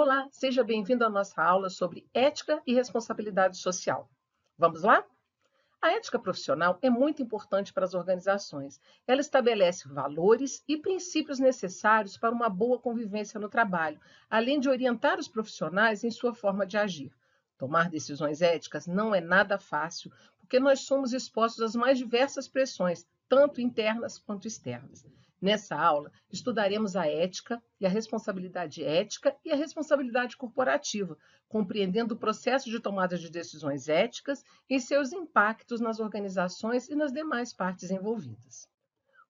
Olá, seja bem-vindo à nossa aula sobre ética e responsabilidade social. Vamos lá? A ética profissional é muito importante para as organizações. Ela estabelece valores e princípios necessários para uma boa convivência no trabalho, além de orientar os profissionais em sua forma de agir. Tomar decisões éticas não é nada fácil, porque nós somos expostos às mais diversas pressões, tanto internas quanto externas. Nessa aula, estudaremos a ética e a responsabilidade ética e a responsabilidade corporativa, compreendendo o processo de tomada de decisões éticas e seus impactos nas organizações e nas demais partes envolvidas.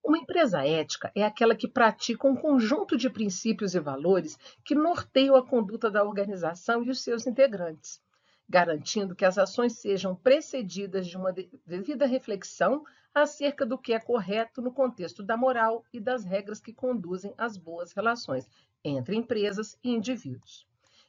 Uma empresa ética é aquela que pratica um conjunto de princípios e valores que norteiam a conduta da organização e os seus integrantes, garantindo que as ações sejam precedidas de uma devida reflexão acerca do que é correto no contexto da moral e das regras que conduzem às boas relações entre empresas e indivíduos.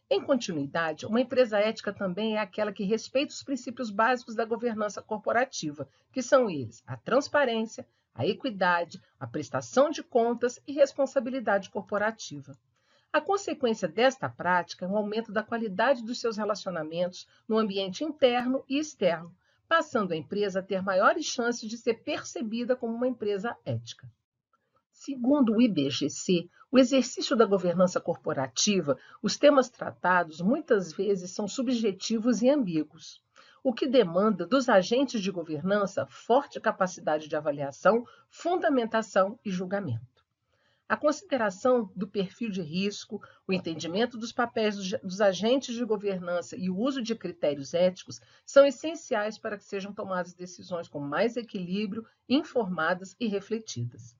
Em continuidade, uma empresa ética também é aquela que respeita os princípios básicos da governança corporativa, que são eles: a transparência, a equidade, a prestação de contas e responsabilidade corporativa. A consequência desta prática é um aumento da qualidade dos seus relacionamentos no ambiente interno e externo, passando a empresa a ter maiores chances de ser percebida como uma empresa ética. Segundo o IBGC, o exercício da governança corporativa, os temas tratados muitas vezes são subjetivos e ambíguos, o que demanda dos agentes de governança forte capacidade de avaliação, fundamentação e julgamento. A consideração do perfil de risco, o entendimento dos papéis dos agentes de governança e o uso de critérios éticos são essenciais para que sejam tomadas decisões com mais equilíbrio, informadas e refletidas.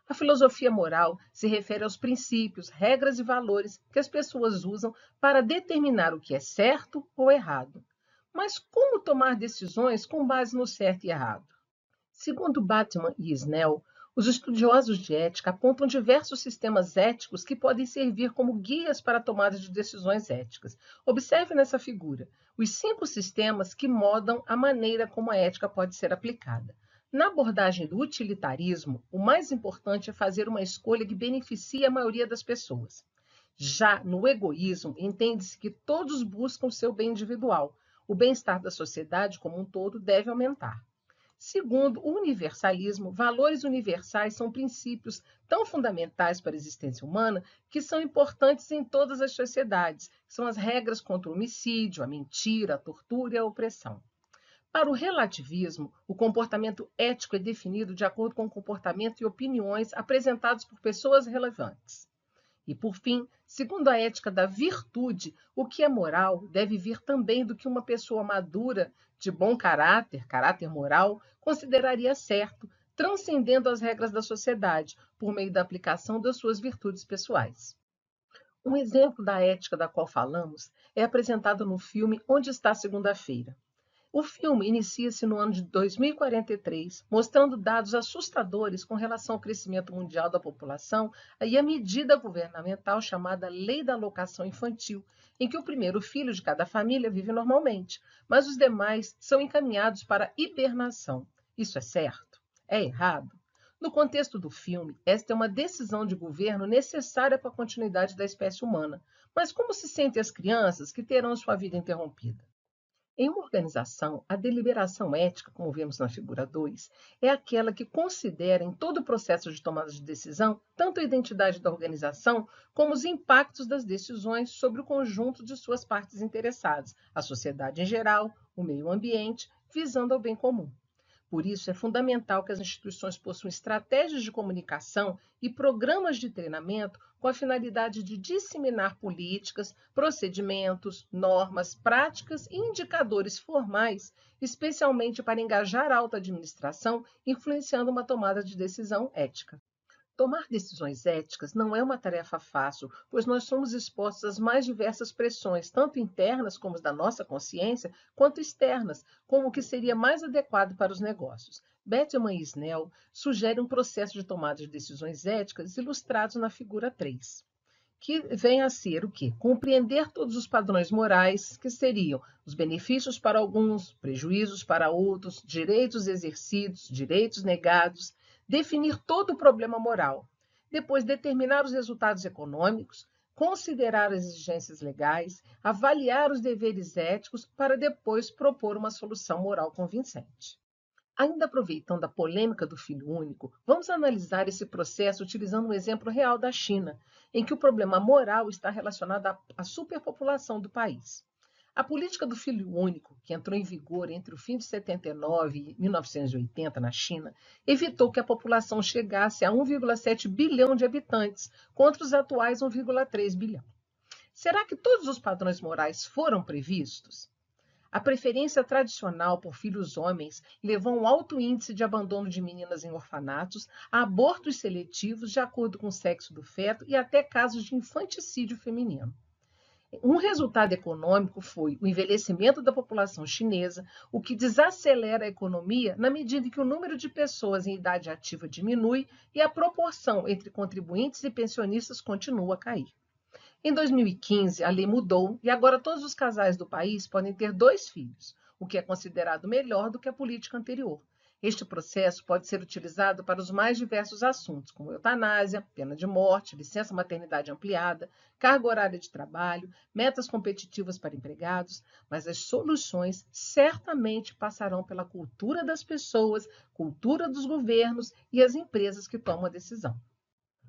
A filosofia moral se refere aos princípios, regras e valores que as pessoas usam para determinar o que é certo ou errado. Mas como tomar decisões com base no certo e errado? Segundo Batman e Snell, os estudiosos de ética apontam diversos sistemas éticos que podem servir como guias para a tomada de decisões éticas. Observe nessa figura os 5 sistemas que modam a maneira como a ética pode ser aplicada. Na abordagem do utilitarismo, o mais importante é fazer uma escolha que beneficie a maioria das pessoas. Já no egoísmo, entende-se que todos buscam o seu bem individual. O bem-estar da sociedade como um todo deve aumentar. Segundo o universalismo, valores universais são princípios tão fundamentais para a existência humana que são importantes em todas as sociedades. São as regras contra o homicídio, a mentira, a tortura e a opressão. Para o relativismo, o comportamento ético é definido de acordo com o comportamento e opiniões apresentados por pessoas relevantes. E, por fim, segundo a ética da virtude, o que é moral deve vir também do que uma pessoa madura, de bom caráter, caráter moral, consideraria certo, transcendendo as regras da sociedade, por meio da aplicação das suas virtudes pessoais. Um exemplo da ética da qual falamos é apresentado no filme Onde Está Segunda-feira? O filme inicia-se no ano de 2043, mostrando dados assustadores com relação ao crescimento mundial da população e a medida governamental chamada Lei da Alocação Infantil, em que o primeiro filho de cada família vive normalmente, mas os demais são encaminhados para a hibernação. Isso é certo? É errado? No contexto do filme, esta é uma decisão de governo necessária para a continuidade da espécie humana. Mas como se sentem as crianças que terão sua vida interrompida? Em uma organização, a deliberação ética, como vemos na figura 2, é aquela que considera em todo o processo de tomada de decisão tanto a identidade da organização como os impactos das decisões sobre o conjunto de suas partes interessadas, a sociedade em geral, o meio ambiente, visando ao bem comum. Por isso, é fundamental que as instituições possuam estratégias de comunicação e programas de treinamento com a finalidade de disseminar políticas, procedimentos, normas, práticas e indicadores formais, especialmente para engajar a alta administração, influenciando uma tomada de decisão ética. Tomar decisões éticas não é uma tarefa fácil, pois nós somos expostos às mais diversas pressões, tanto internas como as da nossa consciência, quanto externas, como o que seria mais adequado para os negócios. Bettman e Snell sugerem um processo de tomada de decisões éticas ilustrados na figura 3, que vem a ser o quê? Compreender todos os padrões morais, que seriam os benefícios para alguns, prejuízos para outros, direitos exercidos, direitos negados, definir todo o problema moral, depois determinar os resultados econômicos, considerar as exigências legais, avaliar os deveres éticos para depois propor uma solução moral convincente. Ainda aproveitando a polêmica do filho único, vamos analisar esse processo utilizando um exemplo real da China, em que o problema moral está relacionado à superpopulação do país. A política do filho único, que entrou em vigor entre o fim de 79 e 1980 na China, evitou que a população chegasse a 1,7 bilhão de habitantes, contra os atuais 1,3 bilhão. Será que todos os padrões morais foram previstos? A preferência tradicional por filhos homens levou a um alto índice de abandono de meninas em orfanatos, a abortos seletivos de acordo com o sexo do feto e até casos de infanticídio feminino. Um resultado econômico foi o envelhecimento da população chinesa, o que desacelera a economia na medida em que o número de pessoas em idade ativa diminui e a proporção entre contribuintes e pensionistas continua a cair. Em 2015, a lei mudou e agora todos os casais do país podem ter 2 filhos, o que é considerado melhor do que a política anterior. Este processo pode ser utilizado para os mais diversos assuntos, como eutanásia, pena de morte, licença maternidade ampliada, carga horária de trabalho, metas competitivas para empregados, mas as soluções certamente passarão pela cultura das pessoas, cultura dos governos e as empresas que tomam a decisão.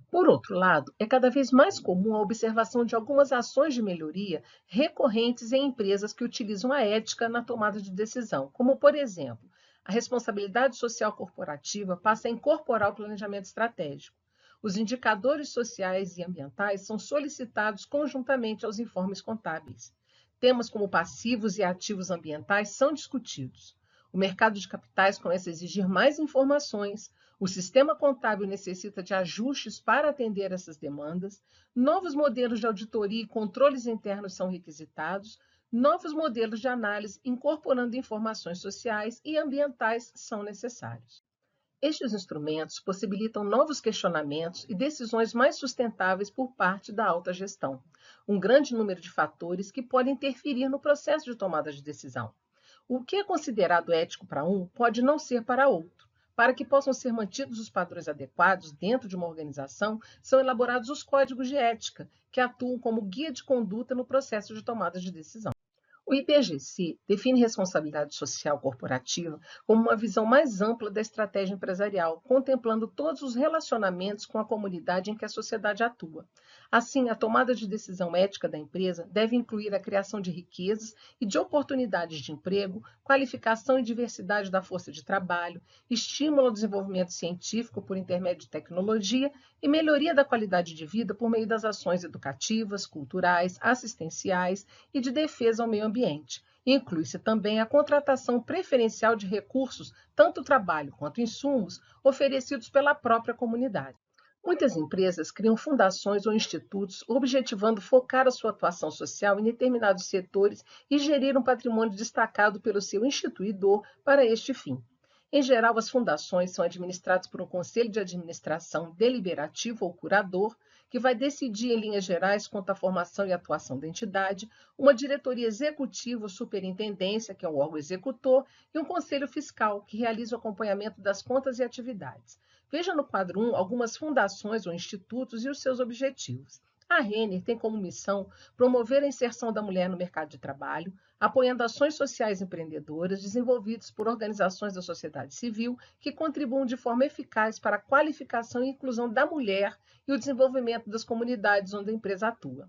Por outro lado, é cada vez mais comum a observação de algumas ações de melhoria recorrentes em empresas que utilizam a ética na tomada de decisão, como, por exemplo, a responsabilidade social corporativa passa a incorporar o planejamento estratégico. Os indicadores sociais e ambientais são solicitados conjuntamente aos informes contábeis. Temas como passivos e ativos ambientais são discutidos. O mercado de capitais começa a exigir mais informações, o sistema contábil necessita de ajustes para atender essas demandas, novos modelos de auditoria e controles internos são requisitados, novos modelos de análise incorporando informações sociais e ambientais são necessários. Estes instrumentos possibilitam novos questionamentos e decisões mais sustentáveis por parte da alta gestão, um grande número de fatores que podem interferir no processo de tomada de decisão. O que é considerado ético para um pode não ser para outro. Para que possam ser mantidos os padrões adequados dentro de uma organização, são elaborados os códigos de ética, que atuam como guia de conduta no processo de tomada de decisão. O IBGC define responsabilidade social corporativa como uma visão mais ampla da estratégia empresarial, contemplando todos os relacionamentos com a comunidade em que a sociedade atua. Assim, a tomada de decisão ética da empresa deve incluir a criação de riquezas e de oportunidades de emprego, qualificação e diversidade da força de trabalho, estímulo ao desenvolvimento científico por intermédio de tecnologia e melhoria da qualidade de vida por meio das ações educativas, culturais, assistenciais e de defesa ao meio ambiente. Inclui-se também a contratação preferencial de recursos, tanto trabalho quanto insumos, oferecidos pela própria comunidade. Muitas empresas criam fundações ou institutos objetivando focar a sua atuação social em determinados setores e gerir um patrimônio destacado pelo seu instituidor para este fim. Em geral, as fundações são administradas por um conselho de administração deliberativo ou curador, que vai decidir em linhas gerais quanto à formação e atuação da entidade, uma diretoria executiva ou superintendência, que é o órgão executor, e um conselho fiscal, que realiza o acompanhamento das contas e atividades. Veja no quadro 1 algumas fundações ou institutos e os seus objetivos. A Renner tem como missão promover a inserção da mulher no mercado de trabalho, apoiando ações sociais empreendedoras desenvolvidas por organizações da sociedade civil que contribuam de forma eficaz para a qualificação e inclusão da mulher e o desenvolvimento das comunidades onde a empresa atua.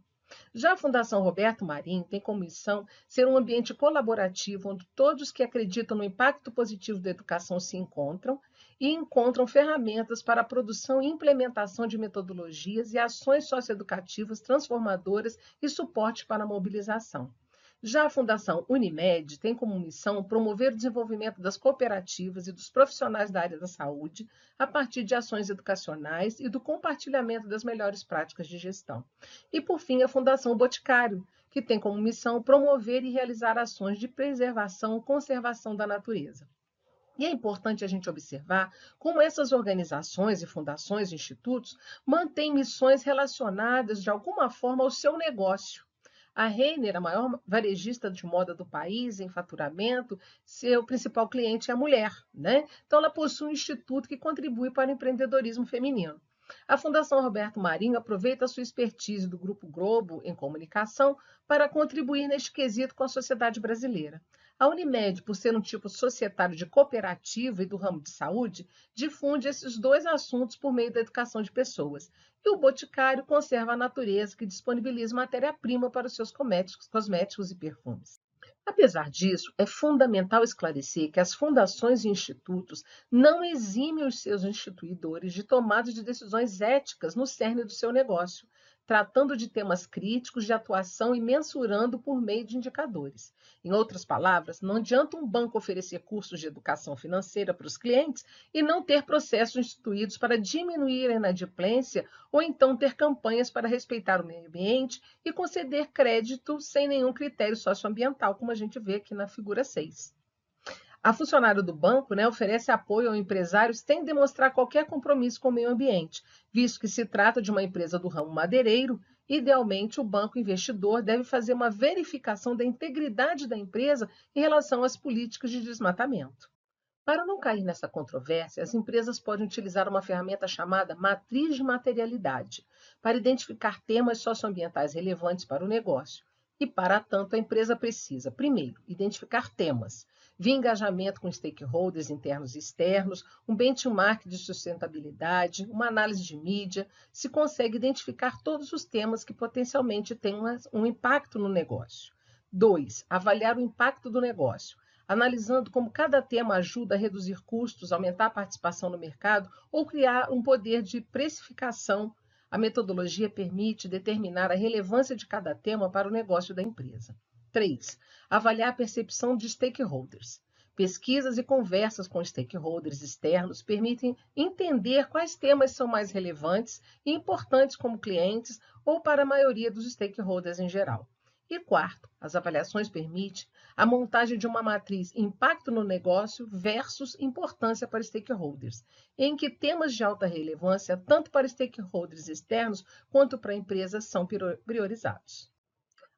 Já a Fundação Roberto Marinho tem como missão ser um ambiente colaborativo onde todos que acreditam no impacto positivo da educação se encontram e encontram ferramentas para a produção e implementação de metodologias e ações socioeducativas transformadoras e suporte para a mobilização. Já a Fundação Unimed tem como missão promover o desenvolvimento das cooperativas e dos profissionais da área da saúde a partir de ações educacionais e do compartilhamento das melhores práticas de gestão. E, por fim, a Fundação Boticário, que tem como missão promover e realizar ações de preservação e conservação da natureza. E é importante a gente observar como essas organizações e fundações e institutos mantêm missões relacionadas de alguma forma ao seu negócio. A Renner, a maior varejista de moda do país em faturamento, seu principal cliente é a mulher, né? Então ela possui um instituto que contribui para o empreendedorismo feminino. A Fundação Roberto Marinho aproveita a sua expertise do Grupo Globo em comunicação para contribuir neste quesito com a sociedade brasileira. A Unimed, por ser um tipo societário de cooperativa e do ramo de saúde, difunde esses dois assuntos por meio da educação de pessoas. E o Boticário conserva a natureza, que disponibiliza matéria-prima para os seus cosméticos e perfumes. Apesar disso, é fundamental esclarecer que as fundações e institutos não eximem os seus instituidores de tomada de decisões éticas no cerne do seu negócio, tratando de temas críticos de atuação e mensurando por meio de indicadores. Em outras palavras, não adianta um banco oferecer cursos de educação financeira para os clientes e não ter processos instituídos para diminuir a inadimplência ou então ter campanhas para respeitar o meio ambiente e conceder crédito sem nenhum critério socioambiental, como a gente vê aqui na figura 6. A funcionária do banco, oferece apoio ao empresário sem demonstrar qualquer compromisso com o meio ambiente, visto que se trata de uma empresa do ramo madeireiro. Idealmente, o banco investidor deve fazer uma verificação da integridade da empresa em relação às políticas de desmatamento. Para não cair nessa controvérsia, as empresas podem utilizar uma ferramenta chamada matriz de materialidade para identificar temas socioambientais relevantes para o negócio. E, para tanto, a empresa precisa, primeiro, identificar temas, via engajamento com stakeholders internos e externos, um benchmark de sustentabilidade, uma análise de mídia, se consegue identificar todos os temas que potencialmente têm um impacto no negócio. 2. Avaliar o impacto do negócio, analisando como cada tema ajuda a reduzir custos, aumentar a participação no mercado ou criar um poder de precificação. A metodologia permite determinar a relevância de cada tema para o negócio da empresa. 3. Avaliar a percepção de stakeholders. Pesquisas e conversas com stakeholders externos permitem entender quais temas são mais relevantes e importantes como clientes ou para a maioria dos stakeholders em geral. E quarto, as avaliações permitem a montagem de uma matriz impacto no negócio versus importância para stakeholders, em que temas de alta relevância, tanto para stakeholders externos quanto para empresas, são priorizados.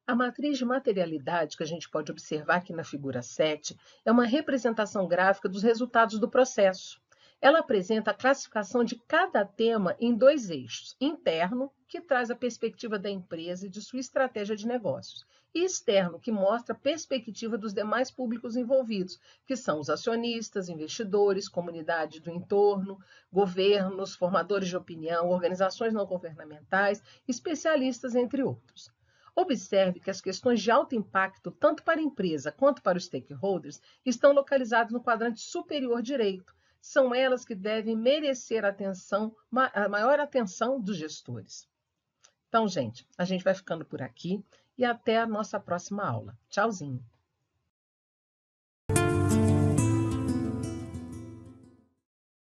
A matriz de materialidade, que a gente pode observar aqui na figura 7, é uma representação gráfica dos resultados do processo. Ela apresenta a classificação de cada tema em dois eixos: interno, que traz a perspectiva da empresa e de sua estratégia de negócios, e externo, que mostra a perspectiva dos demais públicos envolvidos, que são os acionistas, investidores, comunidade do entorno, governos, formadores de opinião, organizações não governamentais, especialistas, entre outros. Observe que as questões de alto impacto, tanto para a empresa quanto para os stakeholders, estão localizadas no quadrante superior direito. São elas que devem merecer a maior atenção dos gestores. Então, gente, a gente vai ficando por aqui e até a nossa próxima aula. Tchauzinho!